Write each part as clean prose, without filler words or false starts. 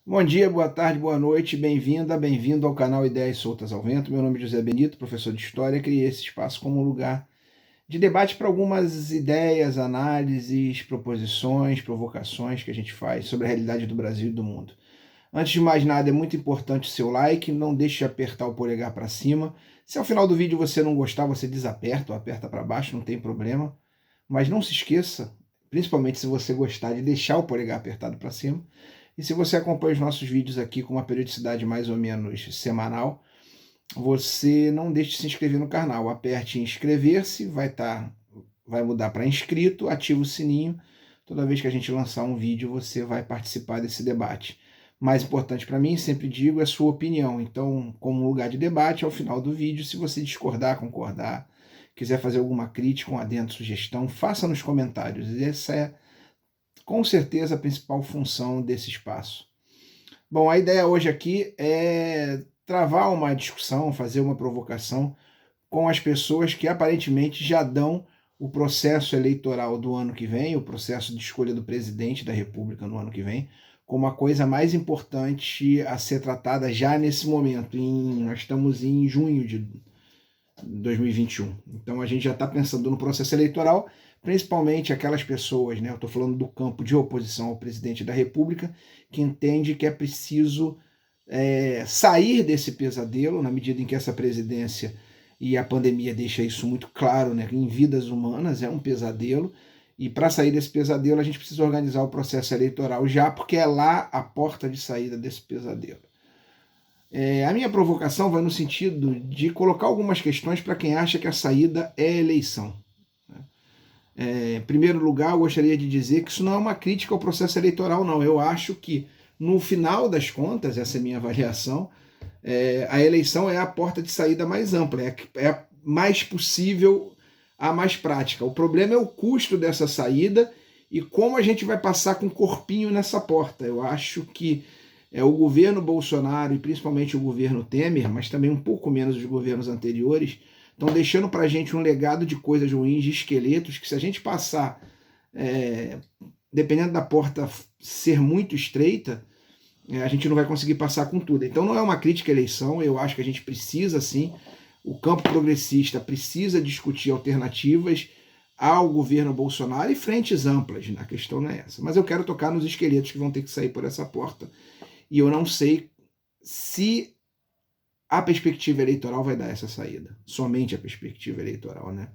Bom dia, boa tarde, boa noite, bem-vinda, bem-vindo ao canal Ideias Soltas ao Vento. Meu nome é José Benito, professor de História. Criei esse espaço como um lugar de debate para algumas ideias, análises, proposições, provocações que a gente faz sobre a realidade do Brasil e do mundo. Antes de mais nada, é muito importante o seu like, não deixe de apertar o polegar para cima. Se ao final do vídeo você não gostar, você desaperta ou aperta para baixo, não tem problema. Mas não se esqueça, principalmente se você gostar, de deixar o polegar apertado para cima. E se você acompanha os nossos vídeos aqui com uma periodicidade mais ou menos semanal, você não deixe de se inscrever no canal. Aperte em inscrever-se, vai mudar para inscrito, ativa o sininho. Toda vez que a gente lançar um vídeo, você vai participar desse debate. Mais importante para mim, sempre digo, é a sua opinião. Então, como um lugar de debate, ao final do vídeo, se você discordar, concordar, quiser fazer alguma crítica, um adendo, sugestão, faça nos comentários. Essa é, com certeza, a principal função desse espaço. Bom, a ideia hoje aqui é travar uma discussão, fazer uma provocação com as pessoas que aparentemente já dão o processo eleitoral do ano que vem, o processo de escolha do presidente da República no ano que vem, como a coisa mais importante a ser tratada já nesse momento. Nós estamos em junho de 2021. Então a gente já está pensando no processo eleitoral, principalmente aquelas pessoas, né? Eu estou falando do campo de oposição ao presidente da República, que entende que é preciso sair desse pesadelo, na medida em que essa presidência e a pandemia deixa isso muito claro, né? Em vidas humanas é um pesadelo, e para sair desse pesadelo a gente precisa organizar o processo eleitoral já, porque é lá a porta de saída desse pesadelo. A minha provocação vai no sentido de colocar algumas questões para quem acha que a saída é a eleição. Em primeiro lugar, eu gostaria de dizer que isso não é uma crítica ao processo eleitoral, não. Eu acho que, no final das contas, essa é a minha avaliação, a eleição é a porta de saída mais ampla, é a mais possível, a mais prática. O problema é o custo dessa saída e como a gente vai passar com o corpinho nessa porta. Eu acho que o governo Bolsonaro e principalmente o governo Temer, mas também um pouco menos os governos anteriores, estão deixando para a gente um legado de coisas ruins, de esqueletos, que se a gente passar, dependendo da porta ser muito estreita, a gente não vai conseguir passar com tudo. Então não é uma crítica à eleição, eu acho que a gente precisa sim, o campo progressista precisa discutir alternativas ao governo Bolsonaro e frentes amplas, a questão não é essa. Mas eu quero tocar nos esqueletos que vão ter que sair por essa porta, e eu não sei se a perspectiva eleitoral vai dar essa saída, somente a perspectiva eleitoral, né?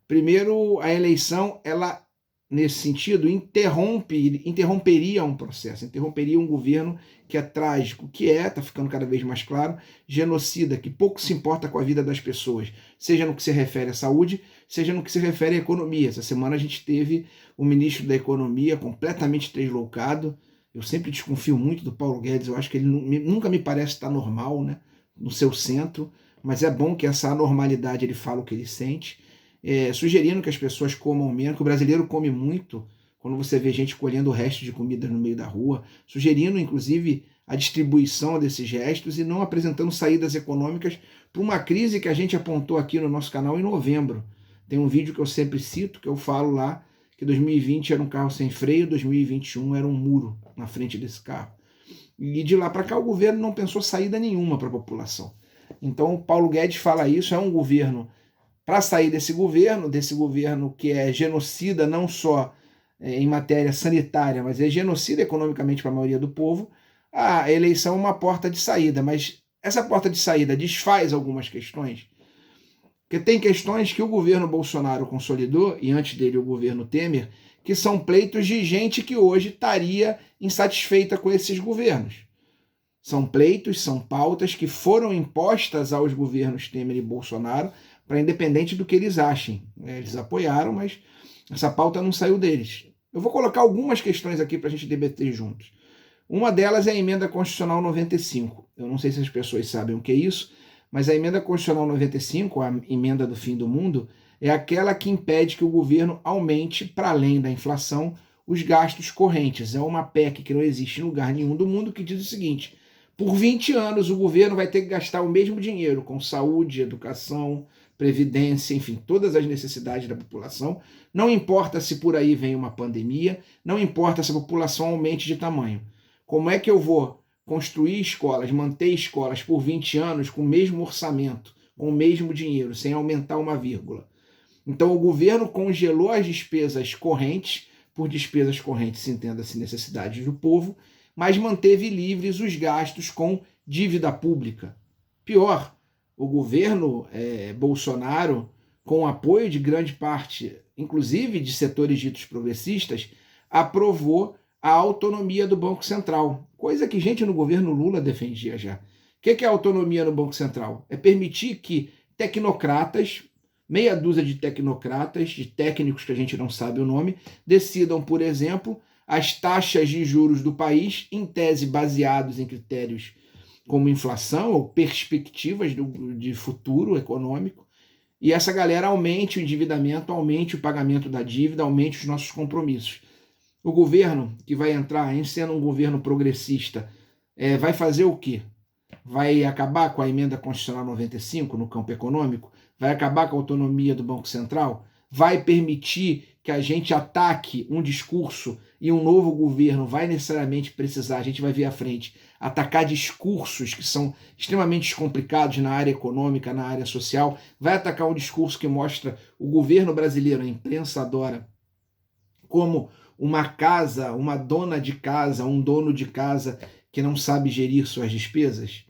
Primeiro, a eleição, ela, nesse sentido, interromperia um processo, interromperia um governo que é trágico, que está ficando cada vez mais claro, genocida, que pouco se importa com a vida das pessoas, seja no que se refere à saúde, seja no que se refere à economia. Essa semana a gente teve o ministro da Economia completamente deslocado. Eu sempre desconfio muito do Paulo Guedes, eu acho que ele nunca me parece estar normal, né, no seu centro, mas é bom que essa anormalidade ele fala o que ele sente, sugerindo que as pessoas comam menos, que o brasileiro come muito, quando você vê gente colhendo o resto de comida no meio da rua, sugerindo inclusive a distribuição desses restos e não apresentando saídas econômicas para uma crise que a gente apontou aqui no nosso canal em novembro. Tem um vídeo que eu sempre cito, que eu falo lá, que 2020 era um carro sem freio, 2021 era um muro na frente desse carro. E de lá para cá o governo não pensou saída nenhuma para a população. Então o Paulo Guedes fala isso, é um governo, para sair desse governo que é genocida não só em matéria sanitária, mas é genocida economicamente para a maioria do povo, a eleição é uma porta de saída, mas essa porta de saída desfaz algumas questões. Porque tem questões que o governo Bolsonaro consolidou, e antes dele o governo Temer, que são pleitos de gente que hoje estaria insatisfeita com esses governos. São pleitos, são pautas que foram impostas aos governos Temer e Bolsonaro, para independente do que eles achem. Eles apoiaram, mas essa pauta não saiu deles. Eu vou colocar algumas questões aqui para a gente debater juntos. Uma delas é a Emenda Constitucional 95. Eu não sei se as pessoas sabem o que é isso, mas a Emenda Constitucional 95, a emenda do fim do mundo, é aquela que impede que o governo aumente, para além da inflação, os gastos correntes. É uma PEC que não existe em lugar nenhum do mundo, que diz o seguinte: por 20 anos o governo vai ter que gastar o mesmo dinheiro com saúde, educação, previdência, enfim, todas as necessidades da população. Não importa se por aí vem uma pandemia, não importa se a população aumente de tamanho. Como é que eu vou construir escolas, manter escolas por 20 anos com o mesmo orçamento, com o mesmo dinheiro, sem aumentar uma vírgula? Então o governo congelou as despesas correntes, por despesas correntes entenda-se necessidades do povo, mas manteve livres os gastos com dívida pública. Pior, o governo Bolsonaro, com o apoio de grande parte, inclusive de setores ditos progressistas, aprovou a autonomia do Banco Central, coisa que gente no governo Lula defendia já. O que é a autonomia no Banco Central? É permitir que tecnocratas, meia dúzia de tecnocratas, de técnicos que a gente não sabe o nome, decidam, por exemplo, as taxas de juros do país, em tese baseados em critérios como inflação ou perspectivas de futuro econômico, e essa galera aumente o endividamento, aumente o pagamento da dívida, aumente os nossos compromissos. O governo que vai entrar, em sendo um governo progressista, vai fazer o quê? Vai acabar com a emenda constitucional 95 no campo econômico? Vai acabar com a autonomia do Banco Central? Vai permitir que a gente ataque um discurso e um novo governo vai necessariamente precisar, a gente vai ver à frente, atacar discursos que são extremamente complicados na área econômica, na área social, vai atacar um discurso que mostra o governo brasileiro, a imprensa adora, como uma casa, uma dona de casa, um dono de casa que não sabe gerir suas despesas?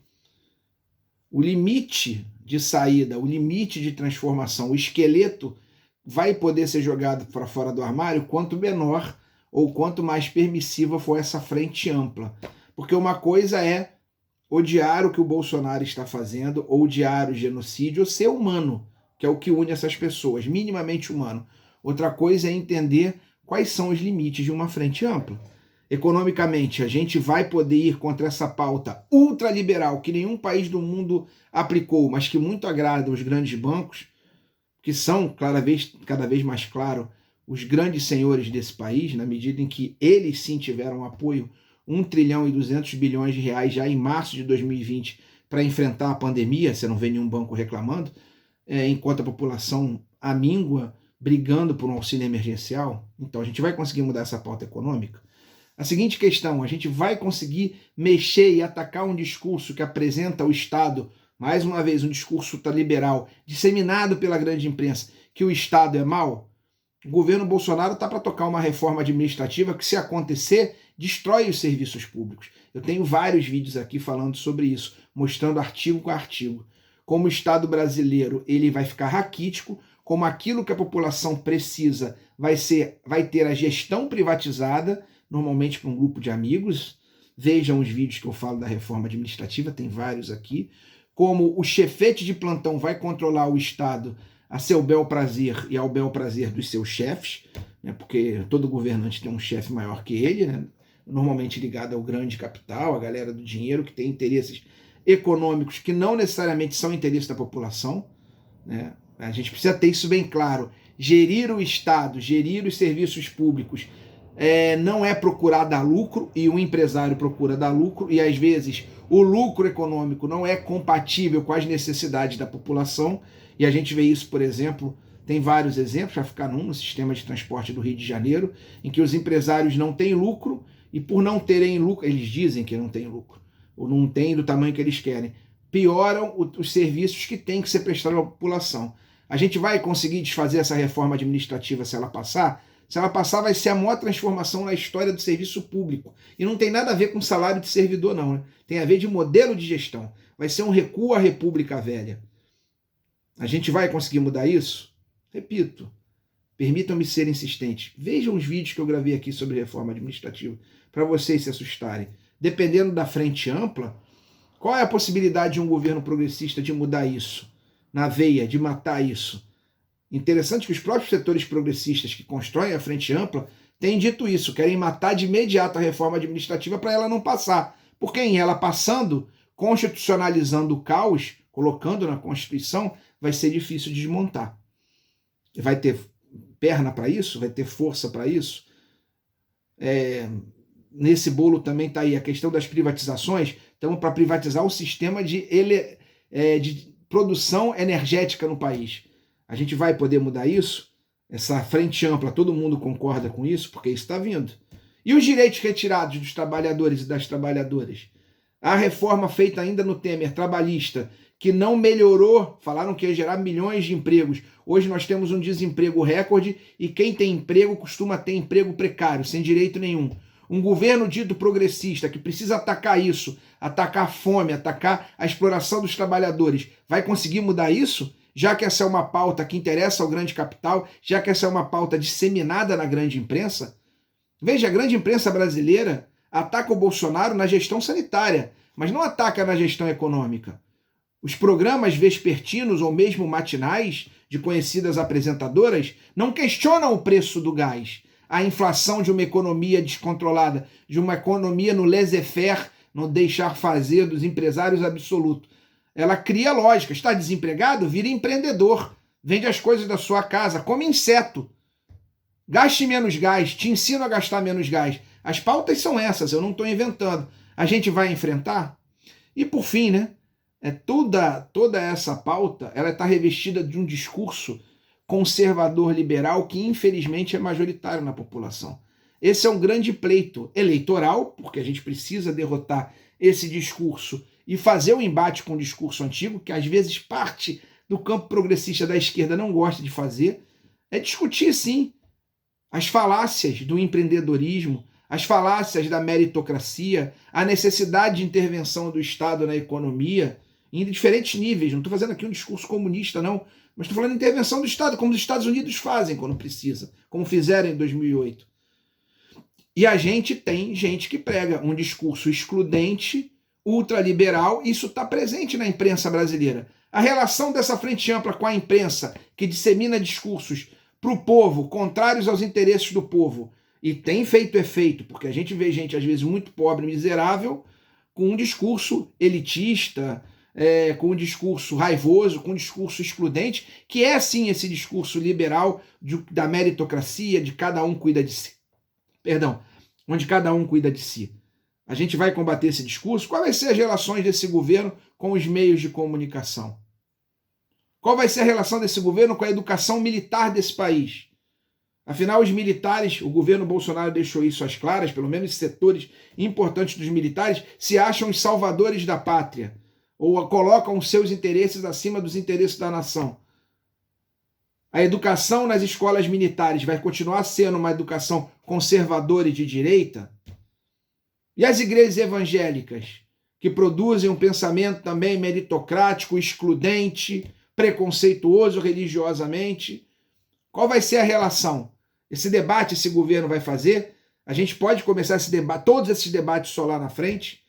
O limite de saída, o limite de transformação, o esqueleto vai poder ser jogado para fora do armário quanto menor ou quanto mais permissiva for essa frente ampla. Porque uma coisa é odiar o que o Bolsonaro está fazendo, ou odiar o genocídio, ou ser humano, que é o que une essas pessoas, minimamente humano. Outra coisa é entender quais são os limites de uma frente ampla. Economicamente, a gente vai poder ir contra essa pauta ultraliberal que nenhum país do mundo aplicou, mas que muito agrada os grandes bancos, que são cada vez mais claro os grandes senhores desse país, na medida em que eles sim tiveram apoio, 1 trilhão e 200 bilhões de reais já em março de 2020 para enfrentar a pandemia, você não vê nenhum banco reclamando, enquanto a população amíngua brigando por um auxílio emergencial. Então a gente vai conseguir mudar essa pauta econômica? A seguinte questão, a gente vai conseguir mexer e atacar um discurso que apresenta o Estado, mais uma vez, um discurso liberal, disseminado pela grande imprensa, que o Estado é mau? O governo Bolsonaro está para tocar uma reforma administrativa que, se acontecer, destrói os serviços públicos. Eu tenho vários vídeos aqui falando sobre isso, mostrando artigo com artigo. Como o Estado brasileiro ele vai ficar raquítico, como aquilo que a população precisa vai ter a gestão privatizada, normalmente para um grupo de amigos. Vejam os vídeos que eu falo da reforma administrativa, tem vários aqui. Como o chefete de plantão vai controlar o Estado a seu bel prazer e ao bel prazer dos seus chefes, né, porque todo governante tem um chefe maior que ele, né, normalmente ligado ao grande capital, a galera do dinheiro, que tem interesses econômicos que não necessariamente são interesses da população, né? A gente precisa ter isso bem claro. Gerir o Estado, gerir os serviços públicos, não é procurar dar lucro, e o empresário procura dar lucro, e às vezes o lucro econômico não é compatível com as necessidades da população, e a gente vê isso, por exemplo, tem vários exemplos, vai ficar no sistema de transporte do Rio de Janeiro, em que os empresários não têm lucro, e por não terem lucro, eles dizem que não têm lucro, ou não têm do tamanho que eles querem, pioram os serviços que têm que ser prestados à população. A gente vai conseguir desfazer essa reforma administrativa se ela passar? Se ela passar, vai ser a maior transformação na história do serviço público. E não tem nada a ver com salário de servidor, não, né? Tem a ver de modelo de gestão. Vai ser um recuo à República Velha. A gente vai conseguir mudar isso? Repito, permitam-me ser insistente. Vejam os vídeos que eu gravei aqui sobre reforma administrativa, para vocês se assustarem. Dependendo da frente ampla, qual é a possibilidade de um governo progressista de mudar isso? Na veia, de matar isso? Interessante que os próprios setores progressistas que constroem a frente ampla têm dito isso, querem matar de imediato a reforma administrativa para ela não passar. Porque em ela passando, constitucionalizando o caos, colocando na Constituição, vai ser difícil de desmontar. Vai ter perna para isso? Vai ter força para isso? Nesse bolo também está aí a questão das privatizações. Estamos para privatizar o sistema de produção energética no país. A gente vai poder mudar isso? Essa frente ampla, todo mundo concorda com isso? Porque isso está vindo. E os direitos retirados dos trabalhadores e das trabalhadoras? A reforma feita ainda no Temer, trabalhista, que não melhorou, falaram que ia gerar milhões de empregos. Hoje nós temos um desemprego recorde e quem tem emprego costuma ter emprego precário, sem direito nenhum. Um governo dito progressista que precisa atacar isso, atacar a fome, atacar a exploração dos trabalhadores, vai conseguir mudar isso? Já que essa é uma pauta que interessa ao grande capital, já que essa é uma pauta disseminada na grande imprensa? Veja, a grande imprensa brasileira ataca o Bolsonaro na gestão sanitária, mas não ataca na gestão econômica. Os programas vespertinos ou mesmo matinais de conhecidas apresentadoras não questionam o preço do gás, a inflação de uma economia descontrolada, de uma economia no laissez-faire, no deixar fazer dos empresários absoluto. Ela cria lógica. Está desempregado? Vira empreendedor. Vende as coisas da sua casa, come inseto. Gaste menos gás, te ensino a gastar menos gás. As pautas são essas, eu não estou inventando. A gente vai enfrentar? E por fim, né? Toda essa pauta ela está revestida de um discurso conservador liberal que infelizmente é majoritário na população. Esse é um grande pleito eleitoral, porque a gente precisa derrotar esse discurso e fazer o embate com o discurso antigo, que às vezes parte do campo progressista da esquerda não gosta de fazer, é discutir sim as falácias do empreendedorismo, as falácias da meritocracia, a necessidade de intervenção do Estado na economia, em diferentes níveis. Não estou fazendo aqui um discurso comunista, não, mas estou falando de intervenção do Estado, como os Estados Unidos fazem quando precisa, como fizeram em 2008. E a gente tem gente que prega um discurso excludente, ultraliberal, e isso está presente na imprensa brasileira. A relação dessa frente ampla com a imprensa, que dissemina discursos para o povo, contrários aos interesses do povo, e tem feito efeito, porque a gente vê gente, às vezes, muito pobre, miserável, com um discurso elitista, com um discurso raivoso, com um discurso excludente, que é, sim, esse discurso liberal da meritocracia, de cada um cuida de si. Perdão, onde cada um cuida de si. A gente vai combater esse discurso? Quais vão ser as relações desse governo com os meios de comunicação? Qual vai ser a relação desse governo com a educação militar desse país? Afinal, os militares, o governo Bolsonaro deixou isso às claras, pelo menos setores importantes dos militares, se acham os salvadores da pátria, ou colocam os seus interesses acima dos interesses da nação. A educação nas escolas militares vai continuar sendo uma educação conservadora e de direita? E as igrejas evangélicas, que produzem um pensamento também meritocrático, excludente, preconceituoso religiosamente? Qual vai ser a relação? Esse debate esse governo vai fazer? A gente pode começar esse debate, todos esses debates só lá na frente?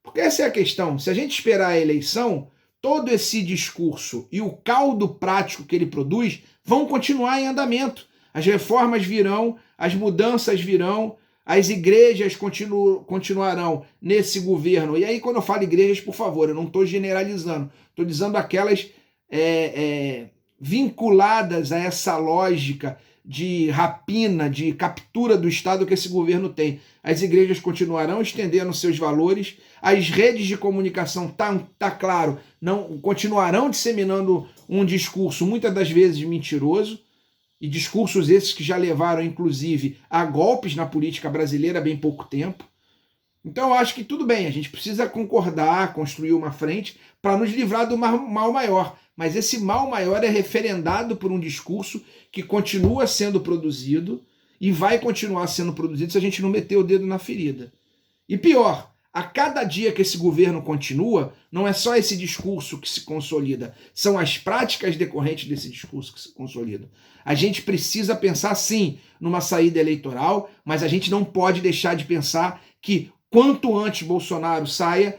Porque essa é a questão. Se a gente esperar a eleição, todo esse discurso e o caldo prático que ele produz vão continuar em andamento. As reformas virão, as mudanças virão, as igrejas continuarão nesse governo. E aí, quando eu falo igrejas, por favor, eu não estou generalizando. Estou dizendo aquelas vinculadas a essa lógica de rapina, de captura do Estado que esse governo tem. As igrejas continuarão estendendo seus valores, as redes de comunicação, tá claro, não continuarão disseminando um discurso muitas das vezes mentiroso, e discursos esses que já levaram, inclusive, a golpes na política brasileira há bem pouco tempo. Então eu acho que tudo bem, a gente precisa concordar, construir uma frente para nos livrar do mal maior. Mas esse mal maior é referendado por um discurso que continua sendo produzido e vai continuar sendo produzido se a gente não meter o dedo na ferida. E pior, a cada dia que esse governo continua, não é só esse discurso que se consolida, são as práticas decorrentes desse discurso que se consolidam. A gente precisa pensar, sim, numa saída eleitoral, mas a gente não pode deixar de pensar que quanto antes Bolsonaro saia,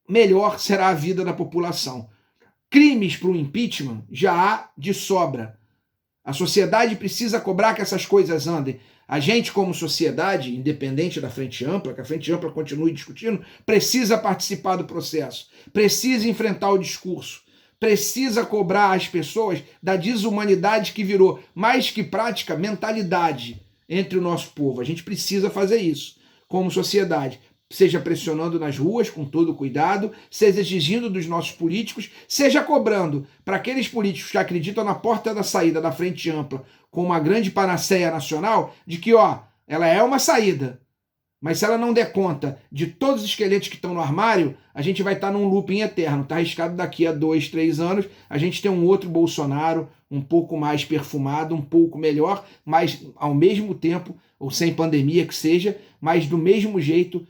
melhor será a vida da população. Crimes para o impeachment já há de sobra. A sociedade precisa cobrar que essas coisas andem. A gente, como sociedade, independente da Frente Ampla, que a Frente Ampla continue discutindo, precisa participar do processo, precisa enfrentar o discurso, precisa cobrar as pessoas da desumanidade que virou, mais que prática, mentalidade entre o nosso povo. A gente precisa fazer isso como sociedade. Seja pressionando nas ruas com todo cuidado, seja exigindo dos nossos políticos, seja cobrando para aqueles políticos que acreditam na porta da saída da Frente Ampla com uma grande panaceia nacional, de que ela é uma saída. Mas se ela não der conta de todos os esqueletos que estão no armário, a gente vai estar num looping eterno. Está arriscado daqui a 2, 3 anos, a gente tem um outro Bolsonaro, um pouco mais perfumado, um pouco melhor, mas ao mesmo tempo, ou sem pandemia que seja, mas do mesmo jeito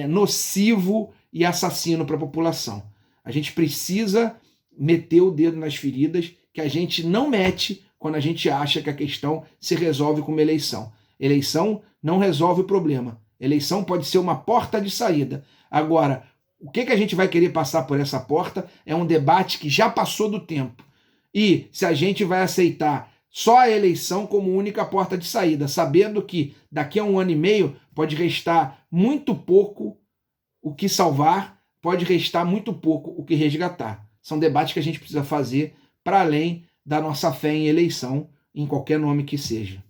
nocivo e assassino para a população. A gente precisa meter o dedo nas feridas que a gente não mete quando a gente acha que a questão se resolve com uma eleição. Eleição não resolve o problema. Eleição pode ser uma porta de saída. Agora, o que a gente vai querer passar por essa porta é um debate que já passou do tempo. E se a gente vai aceitar só a eleição como única porta de saída, sabendo que daqui a 1 ano e meio pode restar muito pouco o que salvar, pode restar muito pouco o que resgatar. São debates que a gente precisa fazer para além da nossa fé em eleição, em qualquer nome que seja.